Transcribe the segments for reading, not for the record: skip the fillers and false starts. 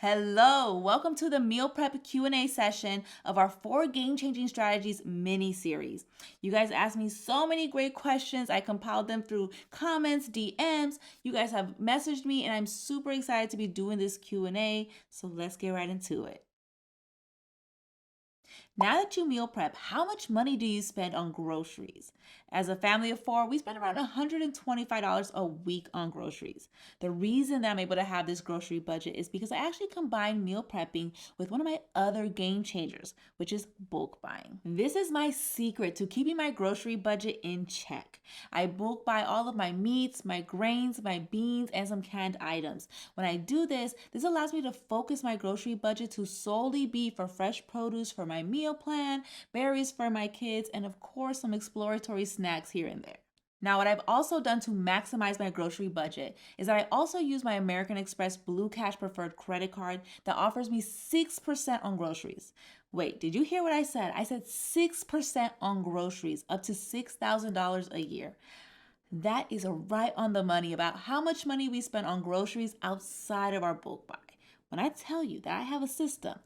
Hello, welcome to the meal prep Q&A session of our 4 game-changing strategies mini series. You guys asked me so many great questions. I compiled them through comments, DMs. You guys have messaged me and I'm super excited to be doing this Q&A. So let's get right into it. Now that you meal prep, how much money do you spend on groceries? As a family of 4, we spend around $125 a week on groceries. The reason that I'm able to have this grocery budget is because I actually combine meal prepping with one of my other game changers, which is bulk buying. This is my secret to keeping my grocery budget in check. I bulk buy all of my meats, my grains, my beans, and some canned items. When I do this allows me to focus my grocery budget to solely be for fresh produce for my meal plan, berries for my kids, and of course some exploratory snacks here and there. Now, what I've also done to maximize my grocery budget is that I also use my American Express Blue Cash Preferred credit card that offers me 6% on groceries. Wait, did you hear what I said? I said 6% on groceries, up to $6,000 a year. That is right on the money about how much money we spend on groceries outside of our bulk buy. When I tell you that I have a system,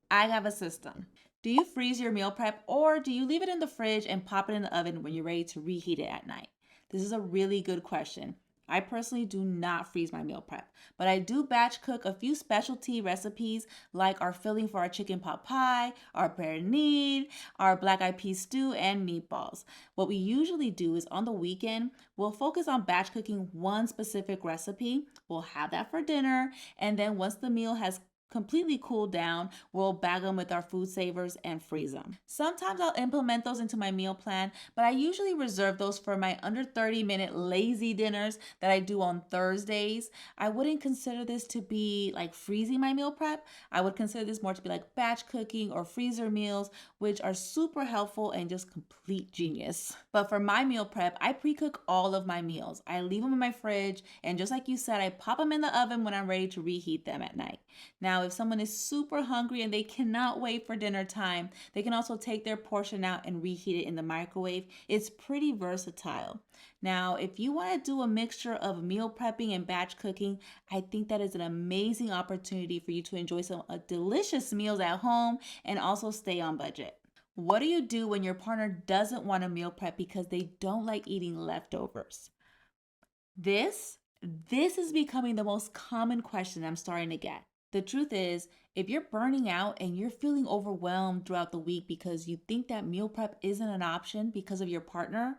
I have a system. Do you freeze your meal prep or do you leave it in the fridge and pop it in the oven when you're ready to reheat it at night? This is a really good question. I personally do not freeze my meal prep, but I do batch cook a few specialty recipes like our filling for our chicken pot pie, our pernil, our black eyed pea stew, and meatballs. What we usually do is on the weekend, we'll focus on batch cooking one specific recipe. We'll have that for dinner, and then once the meal has completely cooled down, we'll bag them with our food savers and freeze them. Sometimes I'll implement those into my meal plan, but I usually reserve those for my under 30-minute lazy dinners that I do on Thursdays. I wouldn't consider this to be like freezing my meal prep. I would consider this more to be like batch cooking or freezer meals, which are super helpful and just complete genius. But for my meal prep, I pre-cook all of my meals. I leave them in my fridge, and just like you said, I pop them in the oven when I'm ready to reheat them at night. Now, if someone is super hungry and they cannot wait for dinner time, they can also take their portion out and reheat it in the microwave. It's pretty versatile. Now, if you want to do a mixture of meal prepping and batch cooking, I think that is an amazing opportunity for you to enjoy some delicious meals at home and also stay on budget. What do you do when your partner doesn't want to meal prep because they don't like eating leftovers? This is becoming the most common question I'm starting to get. The truth is, if you're burning out and you're feeling overwhelmed throughout the week because you think that meal prep isn't an option because of your partner,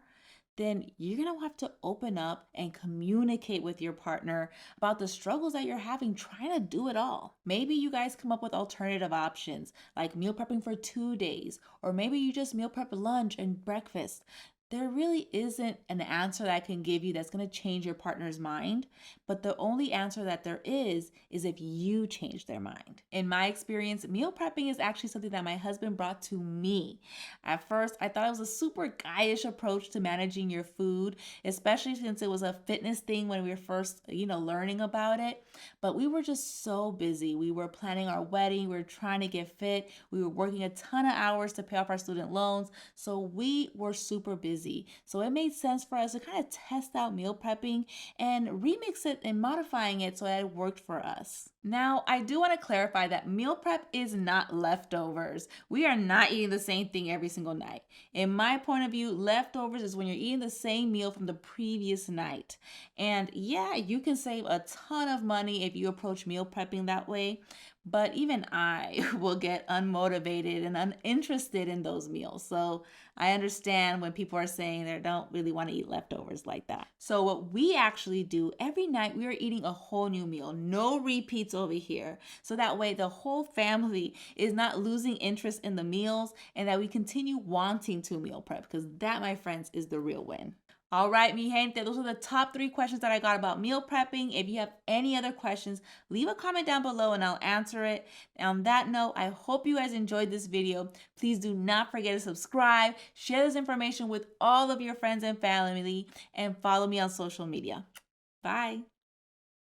then you're going to have to open up and communicate with your partner about the struggles that you're having trying to do it all. Maybe you guys come up with alternative options like meal prepping for 2 days, or maybe you just meal prep lunch and breakfast. There really isn't an answer that I can give you that's going to change your partner's mind, but the only answer that there is if you change their mind. In my experience, meal prepping is actually something that my husband brought to me. At first, I thought it was a super guyish approach to managing your food, especially since it was a fitness thing when we were first, learning about it. But we were just so busy. We were planning our wedding, we were trying to get fit, we were working a ton of hours to pay off our student loans, so we were super busy. So it made sense for us to kind of test out meal prepping and remix it and modifying it so that it worked for us. Now, I do want to clarify that meal prep is not leftovers. We are not eating the same thing every single night. In my point of view, leftovers is when you're eating the same meal from the previous night. And yeah, you can save a ton of money if you approach meal prepping that way. But even I will get unmotivated and uninterested in those meals. So I understand when people are saying they don't really want to eat leftovers like that. So what we actually do every night, we are eating a whole new meal. No repeats over here. So that way the whole family is not losing interest in the meals and that we continue wanting to meal prep, because that, my friends, is the real win. All right, mi gente, those are the top 3 questions that I got about meal prepping. If you have any other questions, leave a comment down below and I'll answer it. On that note, I hope you guys enjoyed this video. Please do not forget to subscribe, share this information with all of your friends and family, and follow me on social media. Bye.